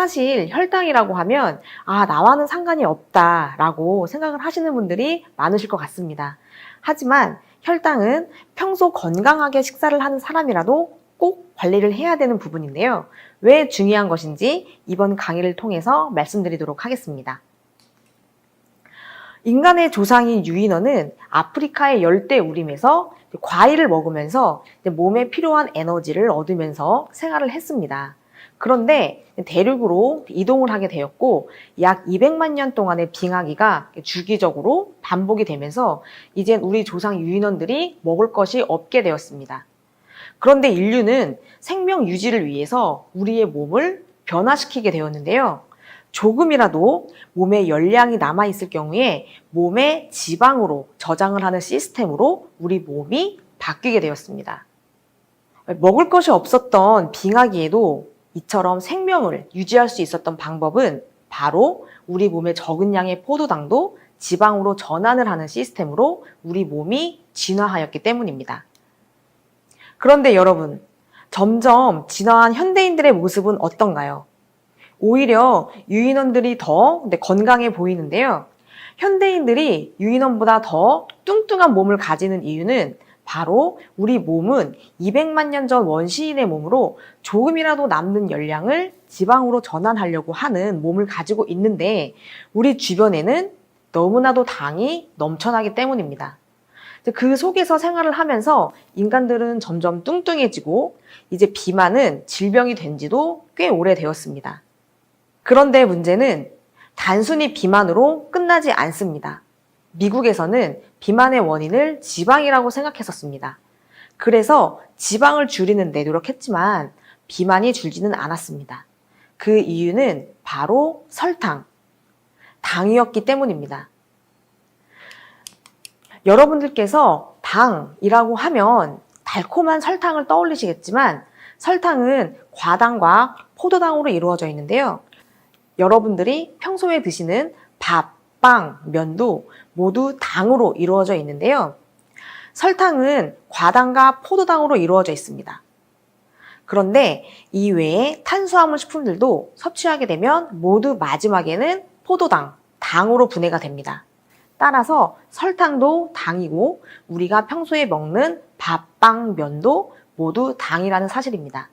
사실 혈당이라고 하면 나와는 상관이 없다라고 생각을 하시는 분들이 많으실 것 같습니다. 하지만 혈당은 평소 건강하게 식사를 하는 사람이라도 꼭 관리를 해야 되는 부분인데요. 왜 중요한 것인지 이번 강의를 통해서 말씀드리도록 하겠습니다. 인간의 조상인 유인원은 아프리카의 열대우림에서 과일을 먹으면서 몸에 필요한 에너지를 얻으면서 생활을 했습니다. 그런데 대륙으로 이동을 하게 되었고 약 200만 년 동안의 빙하기가 주기적으로 반복이 되면서 이젠 우리 조상 유인원들이 먹을 것이 없게 되었습니다. 그런데 인류는 생명 유지를 위해서 우리의 몸을 변화시키게 되었는데요. 조금이라도 몸에 열량이 남아있을 경우에 몸에 지방으로 저장을 하는 시스템으로 우리 몸이 바뀌게 되었습니다. 먹을 것이 없었던 빙하기에도 이처럼 생명을 유지할 수 있었던 방법은 바로 우리 몸에 적은 양의 포도당도 지방으로 전환을 하는 시스템으로 우리 몸이 진화하였기 때문입니다. 그런데 여러분, 점점 진화한 현대인들의 모습은 어떤가요? 오히려 유인원들이 더 건강해 보이는데요. 현대인들이 유인원보다 더 뚱뚱한 몸을 가지는 이유는 바로 우리 몸은 200만 년 전 원시인의 몸으로 조금이라도 남는 열량을 지방으로 전환하려고 하는 몸을 가지고 있는데 우리 주변에는 너무나도 당이 넘쳐나기 때문입니다. 그 속에서 생활을 하면서 인간들은 점점 뚱뚱해지고 이제 비만은 질병이 된 지도 꽤 오래되었습니다. 그런데 문제는 단순히 비만으로 끝나지 않습니다. 미국에서는 비만의 원인을 지방이라고 생각했었습니다. 그래서 지방을 줄이는 데 노력했지만 비만이 줄지는 않았습니다. 그 이유는 바로 설탕, 당이었기 때문입니다. 여러분들께서 당이라고 하면 달콤한 설탕을 떠올리시겠지만 설탕은 과당과 포도당으로 이루어져 있는데요. 여러분들이 평소에 드시는 밥, 빵, 면도 모두 당으로 이루어져 있는데요. 설탕은 과당과 포도당으로 이루어져 있습니다. 그런데 이 외에 탄수화물 식품들도 섭취하게 되면 모두 마지막에는 포도당, 당으로 분해가 됩니다. 따라서 설탕도 당이고 우리가 평소에 먹는 밥, 빵, 면도 모두 당이라는 사실입니다.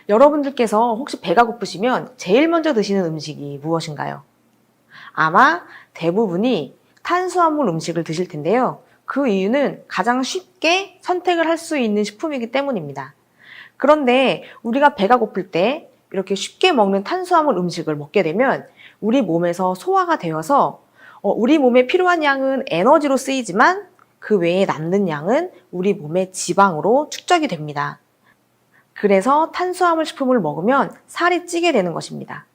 여러분들께서 혹시 배가 고프시면 제일 먼저 드시는 음식이 무엇인가요? 아마 대부분이 탄수화물 음식을 드실 텐데요. 그 이유는 가장 쉽게 선택을 할 수 있는 식품이기 때문입니다. 그런데 우리가 배가 고플 때 이렇게 쉽게 먹는 탄수화물 음식을 먹게 되면 우리 몸에서 소화가 되어서 우리 몸에 필요한 양은 에너지로 쓰이지만 그 외에 남는 양은 우리 몸의 지방으로 축적이 됩니다. 그래서 탄수화물 식품을 먹으면 살이 찌게 되는 것입니다.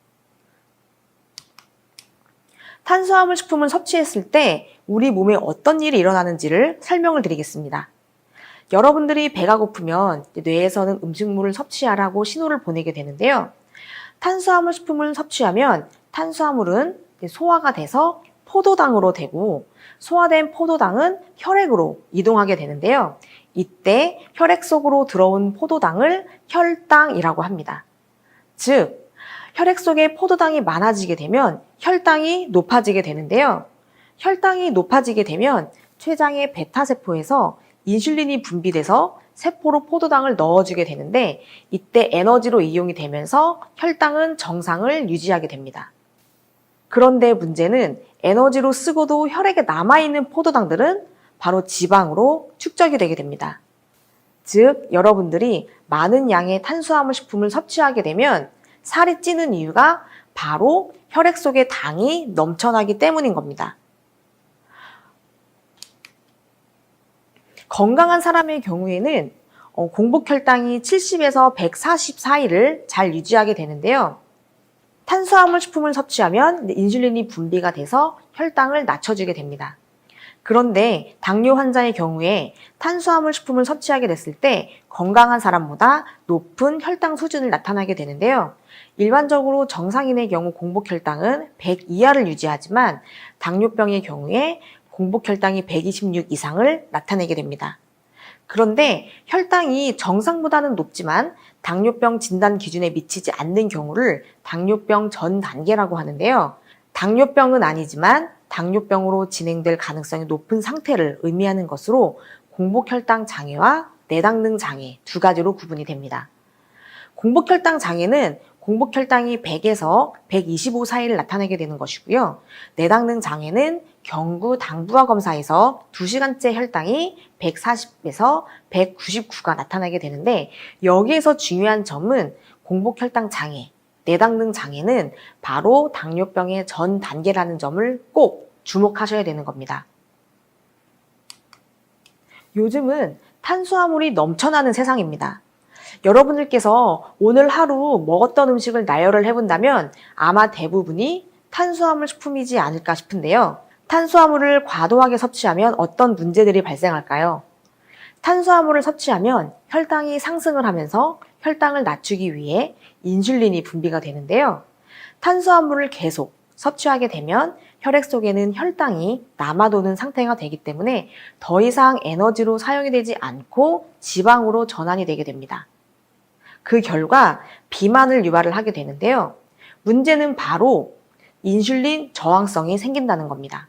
탄수화물 식품을 섭취했을 때 우리 몸에 어떤 일이 일어나는지를 설명을 드리겠습니다. 여러분들이 배가 고프면 뇌에서는 음식물을 섭취하라고 신호를 보내게 되는데요. 탄수화물 식품을 섭취하면 탄수화물은 소화가 돼서 포도당으로 되고 소화된 포도당은 혈액으로 이동하게 되는데요. 이때 혈액 속으로 들어온 포도당을 혈당이라고 합니다. 즉, 혈액 속에 포도당이 많아지게 되면 혈당이 높아지게 되는데요. 혈당이 높아지게 되면 췌장의 베타세포에서 인슐린이 분비돼서 세포로 포도당을 넣어주게 되는데 이때 에너지로 이용이 되면서 혈당은 정상을 유지하게 됩니다. 그런데 문제는 에너지로 쓰고도 혈액에 남아있는 포도당들은 바로 지방으로 축적이 되게 됩니다. 즉, 여러분들이 많은 양의 탄수화물 식품을 섭취하게 되면 살이 찌는 이유가 바로 혈액 속에 당이 넘쳐나기 때문인 겁니다. 건강한 사람의 경우에는 공복혈당이 70에서 140 사이를 잘 유지하게 되는데요. 탄수화물 식품을 섭취하면 인슐린이 분비가 돼서 혈당을 낮춰주게 됩니다. 그런데 당뇨 환자의 경우에 탄수화물 식품을 섭취하게 됐을 때 건강한 사람보다 높은 혈당 수준을 나타나게 되는데요. 일반적으로 정상인의 경우 공복혈당은 100 이하를 유지하지만 당뇨병의 경우에 공복혈당이 126 이상을 나타내게 됩니다. 그런데 혈당이 정상보다는 높지만 당뇨병 진단 기준에 미치지 않는 경우를 당뇨병 전 단계라고 하는데요. 당뇨병은 아니지만 당뇨병으로 진행될 가능성이 높은 상태를 의미하는 것으로 공복혈당 장애와 내당능 장애 두 가지로 구분이 됩니다. 공복혈당 장애는 공복혈당이 100에서 125 사이를 나타내게 되는 것이고요. 내당능 장애는 경구 당부화 검사에서 2시간째 혈당이 140에서 199가 나타나게 되는데, 여기에서 중요한 점은 공복혈당 장애, 내당능 장애는 바로 당뇨병의 전 단계라는 점을 꼭 주목하셔야 되는 겁니다. 요즘은 탄수화물이 넘쳐나는 세상입니다. 여러분들께서 오늘 하루 먹었던 음식을 나열을 해본다면 아마 대부분이 탄수화물 식품이지 않을까 싶은데요. 탄수화물을 과도하게 섭취하면 어떤 문제들이 발생할까요? 탄수화물을 섭취하면 혈당이 상승을 하면서 혈당을 낮추기 위해 인슐린이 분비가 되는데요. 탄수화물을 계속 섭취하게 되면 혈액 속에는 혈당이 남아도는 상태가 되기 때문에 더 이상 에너지로 사용이 되지 않고 지방으로 전환이 되게 됩니다. 그 결과 비만을 유발을 하게 되는데요. 문제는 바로 인슐린 저항성이 생긴다는 겁니다.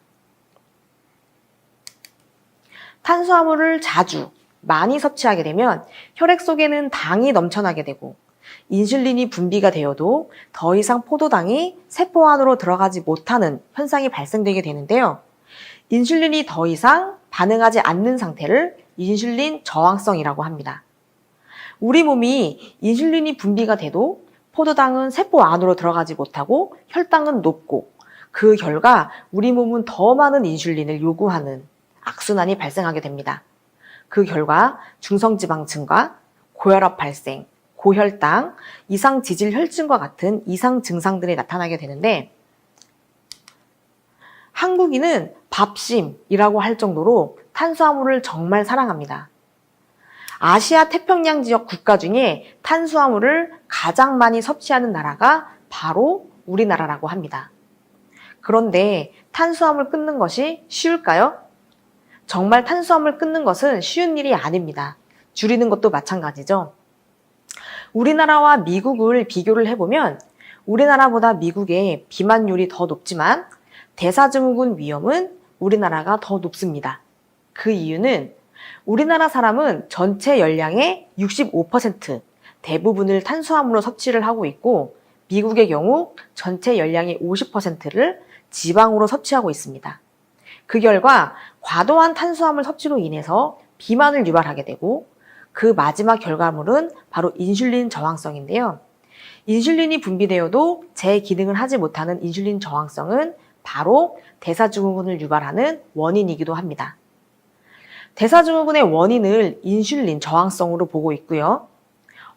탄수화물을 자주 많이 섭취하게 되면 혈액 속에는 당이 넘쳐나게 되고 인슐린이 분비가 되어도 더 이상 포도당이 세포 안으로 들어가지 못하는 현상이 발생되게 되는데요. 인슐린이 더 이상 반응하지 않는 상태를 인슐린 저항성이라고 합니다. 우리 몸이 인슐린이 분비가 돼도 포도당은 세포 안으로 들어가지 못하고 혈당은 높고, 그 결과 우리 몸은 더 많은 인슐린을 요구하는 악순환이 발생하게 됩니다. 그 결과 중성지방 증가, 고혈압 발생, 고혈당, 이상지질혈증과 같은 이상 증상들이 나타나게 되는데, 한국인은 밥심이라고 할 정도로 탄수화물을 정말 사랑합니다. 아시아 태평양 지역 국가 중에 탄수화물을 가장 많이 섭취하는 나라가 바로 우리나라라고 합니다. 그런데 탄수화물 끊는 것이 쉬울까요? 정말 탄수화물 끊는 것은 쉬운 일이 아닙니다. 줄이는 것도 마찬가지죠. 우리나라와 미국을 비교를 해보면 우리나라보다 미국의 비만율이 더 높지만 대사증후군 위험은 우리나라가 더 높습니다. 그 이유는 우리나라 사람은 전체 열량의 65% 대부분을 탄수화물로 섭취를 하고 있고, 미국의 경우 전체 열량의 50%를 지방으로 섭취하고 있습니다. 그 결과 과도한 탄수화물 섭취로 인해서 비만을 유발하게 되고, 그 마지막 결과물은 바로 인슐린 저항성인데요. 인슐린이 분비되어도 제 기능을 하지 못하는 인슐린 저항성은 바로 대사증후군을 유발하는 원인이기도 합니다. 대사증후군의 원인을 인슐린 저항성으로 보고 있고요.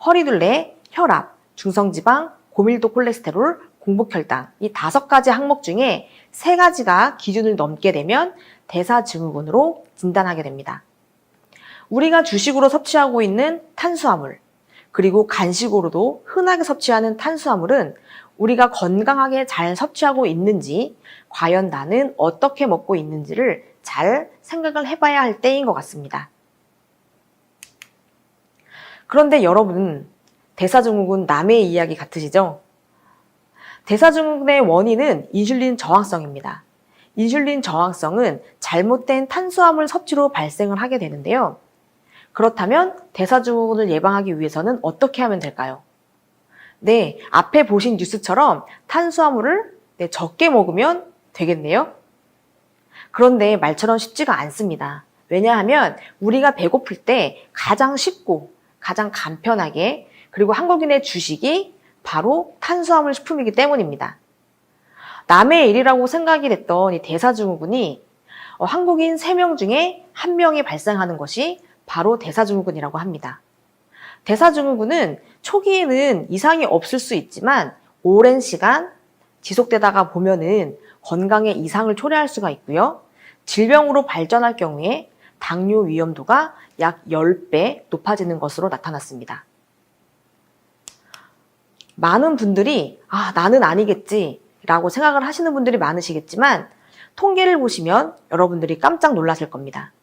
허리둘레, 혈압, 중성지방, 고밀도 콜레스테롤, 공복혈당, 이 5가지 항목 중에 3가지가 기준을 넘게 되면 대사증후군으로 진단하게 됩니다. 우리가 주식으로 섭취하고 있는 탄수화물, 그리고 간식으로도 흔하게 섭취하는 탄수화물은 우리가 건강하게 잘 섭취하고 있는지, 과연 나는 어떻게 먹고 있는지를 잘 생각을 해봐야 할 때인 것 같습니다. 그런데 여러분, 대사증후군 남의 이야기 같으시죠? 대사증후군의 원인은 인슐린 저항성입니다. 인슐린 저항성은 잘못된 탄수화물 섭취로 발생을 하게 되는데요. 그렇다면 대사증후군을 예방하기 위해서는 어떻게 하면 될까요? 네, 앞에 보신 뉴스처럼 탄수화물을 적게 먹으면 되겠네요. 그런데 말처럼 쉽지가 않습니다. 왜냐하면 우리가 배고플 때 가장 쉽고 가장 간편하게, 그리고 한국인의 주식이 바로 탄수화물 식품이기 때문입니다. 남의 일이라고 생각이 됐던 이 대사증후군이 한국인 3명 중에 1명이 발생하는 것이 바로 대사증후군이라고 합니다. 대사증후군은 초기에는 이상이 없을 수 있지만 오랜 시간 지속되다가 보면은 건강에 이상을 초래할 수가 있고요. 질병으로 발전할 경우에 당뇨 위험도가 약 10배 높아지는 것으로 나타났습니다. 많은 분들이 나는 아니겠지 라고 생각을 하시는 분들이 많으시겠지만, 통계를 보시면 여러분들이 깜짝 놀라실 겁니다.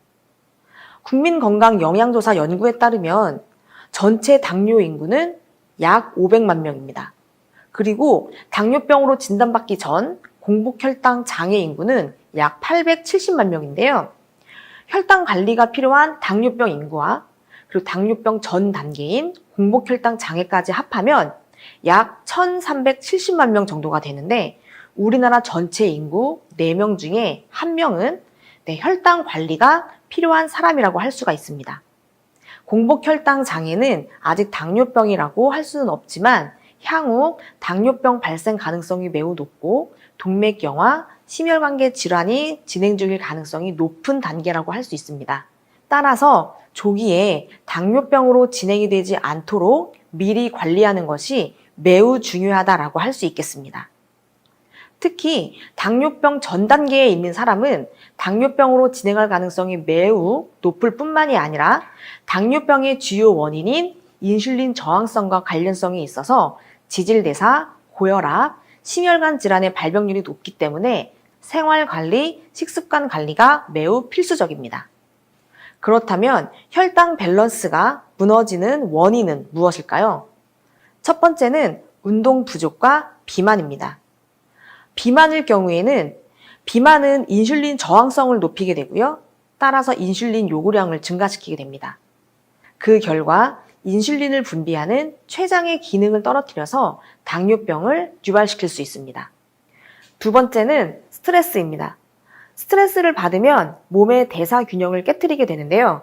국민건강영양조사 연구에 따르면 전체 당뇨 인구는 약 500만 명입니다. 그리고 당뇨병으로 진단받기 전 공복혈당 장애 인구는 약 870만 명인데요. 혈당 관리가 필요한 당뇨병 인구와 그리고 당뇨병 전 단계인 공복혈당 장애까지 합하면 약 1370만 명 정도가 되는데 우리나라 전체 인구 4명 중에 1명은 혈당 관리가 필요한 사람이라고 할 수가 있습니다. 공복혈당 장애는 아직 당뇨병이라고 할 수는 없지만 향후 당뇨병 발생 가능성이 매우 높고 동맥경화, 심혈관계 질환이 진행 중일 가능성이 높은 단계라고 할 수 있습니다. 따라서 조기에 당뇨병으로 진행이 되지 않도록 미리 관리하는 것이 매우 중요하다라고 할 수 있겠습니다. 특히 당뇨병 전 단계에 있는 사람은 당뇨병으로 진행할 가능성이 매우 높을 뿐만이 아니라 당뇨병의 주요 원인인 인슐린 저항성과 관련성이 있어서 지질대사, 고혈압, 심혈관 질환의 발병률이 높기 때문에 생활관리, 식습관 관리가 매우 필수적입니다. 그렇다면 혈당 밸런스가 무너지는 원인은 무엇일까요? 첫 번째는 운동 부족과 비만입니다. 비만일 경우에는 비만은 인슐린 저항성을 높이게 되고요. 따라서 인슐린 요구량을 증가시키게 됩니다. 그 결과 인슐린을 분비하는 췌장의 기능을 떨어뜨려서 당뇨병을 유발시킬 수 있습니다. 두 번째는 스트레스입니다. 스트레스를 받으면 몸의 대사 균형을 깨트리게 되는데요.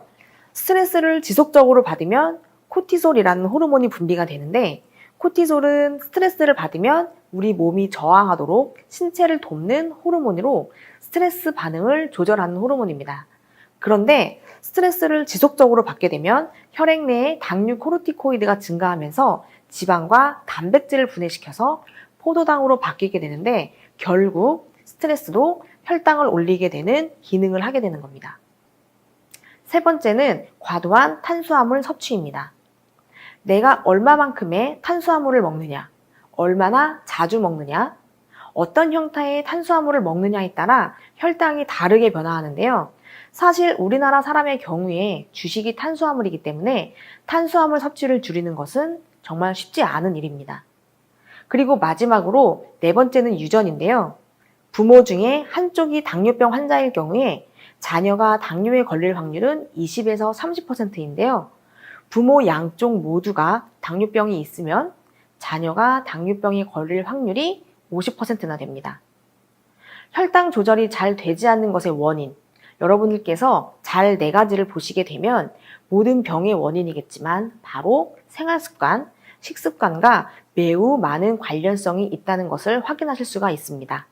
스트레스를 지속적으로 받으면 코티솔이라는 호르몬이 분비가 되는데 코티솔은 스트레스를 받으면 우리 몸이 저항하도록 신체를 돕는 호르몬으로 스트레스 반응을 조절하는 호르몬입니다. 그런데 스트레스를 지속적으로 받게 되면 혈액 내에 당류 코르티코이드가 증가하면서 지방과 단백질을 분해시켜서 포도당으로 바뀌게 되는데 결국 스트레스도 혈당을 올리게 되는 기능을 하게 되는 겁니다. 세 번째는 과도한 탄수화물 섭취입니다. 내가 얼마만큼의 탄수화물을 먹느냐, 얼마나 자주 먹느냐, 어떤 형태의 탄수화물을 먹느냐에 따라 혈당이 다르게 변화하는데요. 사실 우리나라 사람의 경우에 주식이 탄수화물이기 때문에 탄수화물 섭취를 줄이는 것은 정말 쉽지 않은 일입니다. 그리고 마지막으로 네 번째는 유전인데요. 부모 중에 한쪽이 당뇨병 환자일 경우에 자녀가 당뇨에 걸릴 확률은 20에서 30%인데요. 부모 양쪽 모두가 당뇨병이 있으면 자녀가 당뇨병에 걸릴 확률이 50%나 됩니다. 혈당 조절이 잘 되지 않는 것의 원인, 여러분들께서 잘 네 가지를 보시게 되면 모든 병의 원인이겠지만 바로 생활습관, 식습관과 매우 많은 관련성이 있다는 것을 확인하실 수가 있습니다.